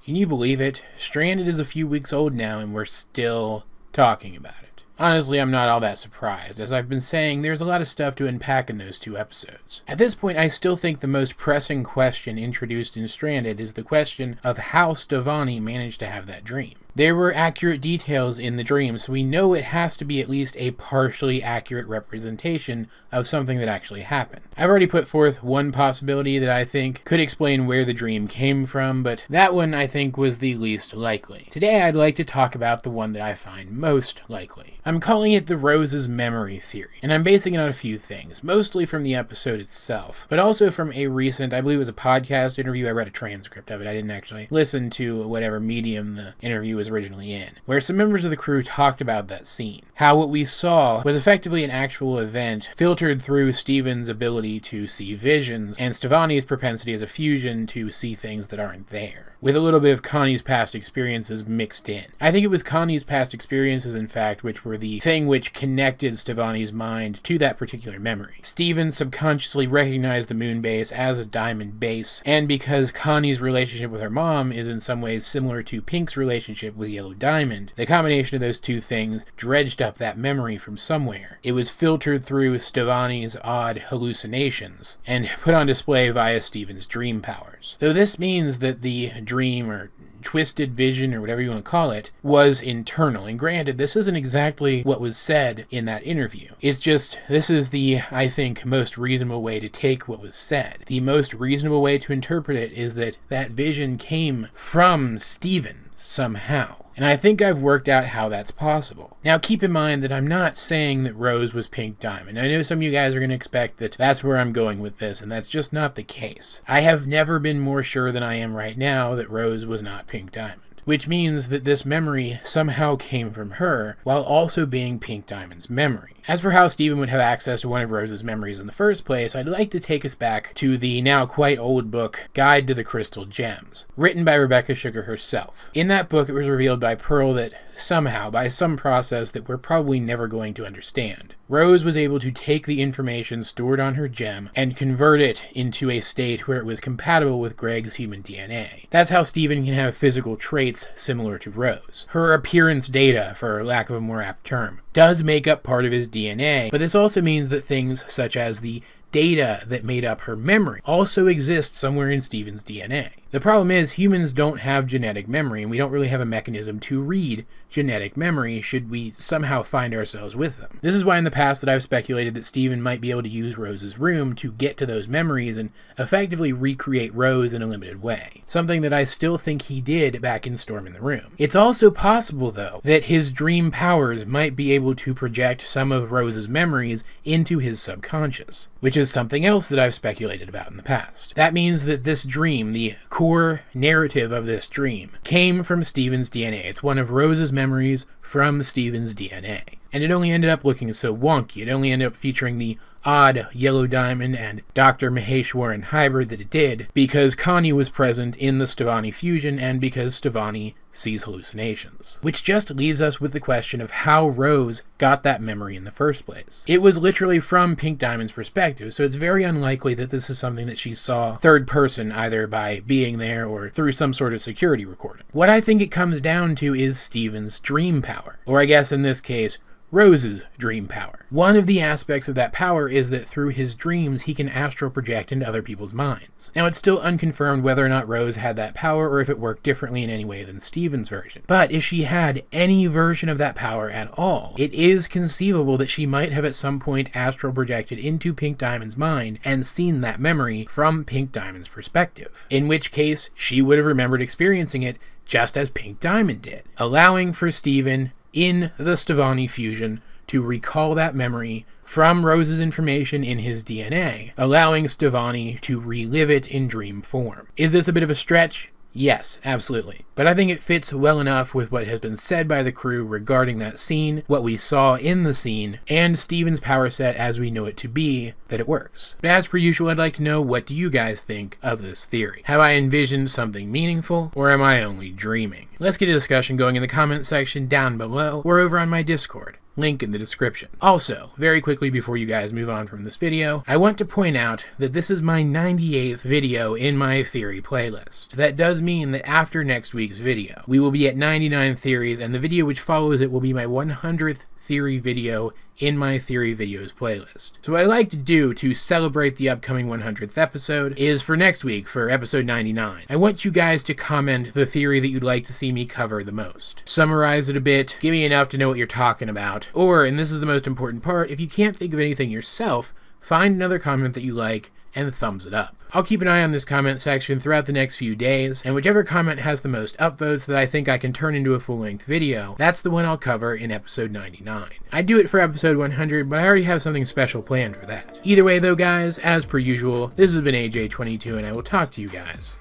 Can you believe it? Stranded is a few weeks old now and we're still talking about it. Honestly, I'm not all that surprised. As I've been saying, there's a lot of stuff to unpack in those 2 episodes. At this point, I still think the most pressing question introduced in Stranded is the question of how Stevonnie managed to have that dream. There were accurate details in the dream, so we know it has to be at least a partially accurate representation of something that actually happened. I've already put forth one possibility that I think could explain where the dream came from, but that one I think was the least likely. Today I'd like to talk about the one that I find most likely. I'm calling it the Rose's memory theory, and I'm basing it on a few things, mostly from the episode itself, but also from a recent, I believe it was a podcast interview. I read a transcript of it. I didn't actually listen to whatever medium the interview was originally in, where some members of the crew talked about that scene. How what we saw was effectively an actual event filtered through Steven's ability to see visions and Stevonnie's propensity as a fusion to see things that aren't there, with a little bit of Connie's past experiences mixed in. I think it was Connie's past experiences, in fact, which were the thing which connected Stevonnie's mind to that particular memory. Steven subconsciously recognized the moon base as a diamond base, and because Connie's relationship with her mom is in some ways similar to Pink's relationship with Yellow Diamond, the combination of those two things dredged up that memory from somewhere. It was filtered through Stevonnie's odd hallucinations, and put on display via Steven's dream powers. Though this means that the dream, or twisted vision, or whatever you want to call it, was internal. And granted, this isn't exactly what was said in that interview. It's just, this is the, I think, most reasonable way to take what was said. The most reasonable way to interpret it is that that vision came from Steven somehow. And I think I've worked out how that's possible. Now keep in mind that I'm not saying that Rose was Pink Diamond. I know some of you guys are going to expect that that's where I'm going with this, and that's just not the case. I have never been more sure than I am right now that Rose was not Pink Diamond, which means that this memory somehow came from her while also being Pink Diamond's memory. As for how Steven would have access to one of Rose's memories in the first place, I'd like to take us back to the now quite old book, Guide to the Crystal Gems, written by Rebekah Sugar herself. In that book, it was revealed by Pearl that somehow, by some process that we're probably never going to understand, Rose was able to take the information stored on her gem and convert it into a state where it was compatible with Greg's human DNA. That's how Steven can have physical traits similar to Rose. Her appearance data, for lack of a more apt term, does make up part of his DNA, but this also means that things such as the data that made up her memory also exist somewhere in Steven's DNA. The problem is, humans don't have genetic memory, and we don't really have a mechanism to read genetic memory should we somehow find ourselves with them. This is why in the past that I've speculated that Steven might be able to use Rose's room to get to those memories and effectively recreate Rose in a limited way. Something that I still think he did back in Storm in the Room. It's also possible, though, that his dream powers might be able to project some of Rose's memories into his subconscious, which is something else that I've speculated about in the past. That means that this dream, the core narrative of this dream, came from Steven's DNA. It's one of Rose's memories from Steven's DNA. And it only ended up looking so wonky. It only ended up featuring the odd Yellow Diamond and Dr. Maheshwaran hybrid that it did because Connie was present in the Stevonnie fusion and because Stevonnie sees hallucinations. Which just leaves us with the question of how Rose got that memory in the first place. It was literally from Pink Diamond's perspective, so it's very unlikely that this is something that she saw third person, either by being there or through some sort of security recording. What I think it comes down to is Steven's dream power, or I guess in this case, Rose's dream power. One of the aspects of that power is that through his dreams he can astral project into other people's minds. Now it's still unconfirmed whether or not Rose had that power or if it worked differently in any way than Steven's version. But if she had any version of that power at all, it is conceivable that she might have at some point astral projected into Pink Diamond's mind and seen that memory from Pink Diamond's perspective. In which case she would have remembered experiencing it just as Pink Diamond did, allowing for Steven in the Stevonnie fusion to recall that memory from Rose's information in his DNA, allowing Stevonnie to relive it in dream form. Is this a bit of a stretch? Yes, absolutely. But I think it fits well enough with what has been said by the crew regarding that scene, what we saw in the scene, and Steven's power set as we know it to be, that it works. But as per usual, I'd like to know, what do you guys think of this theory? Have I envisioned something meaningful, or am I only dreaming? Let's get a discussion going in the comment section down below, or over on my Discord. link in the description. Also, very quickly before you guys move on from this video, I want to point out that this is my 98th video in my theory playlist. That does mean that after next week's video, we will be at 99 theories, and the video which follows it will be my 100th theory video in my theory videos playlist. So what I like to do to celebrate the upcoming 100th episode is for next week, for episode 99, I want you guys to comment the theory that you'd like to see me cover the most. Summarize it a bit, give me enough to know what you're talking about, or, and this is the most important part, if you can't think of anything yourself, find another comment that you like and thumbs it up. I'll keep an eye on this comment section throughout the next few days, and whichever comment has the most upvotes that I think I can turn into a full-length video, that's the one I'll cover in episode 99. I'd do it for episode 100, but I already have something special planned for that. Either way though guys, as per usual, this has been AJ22, and I will talk to you guys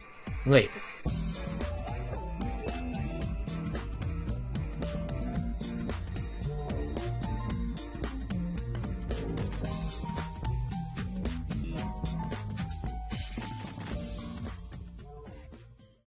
later.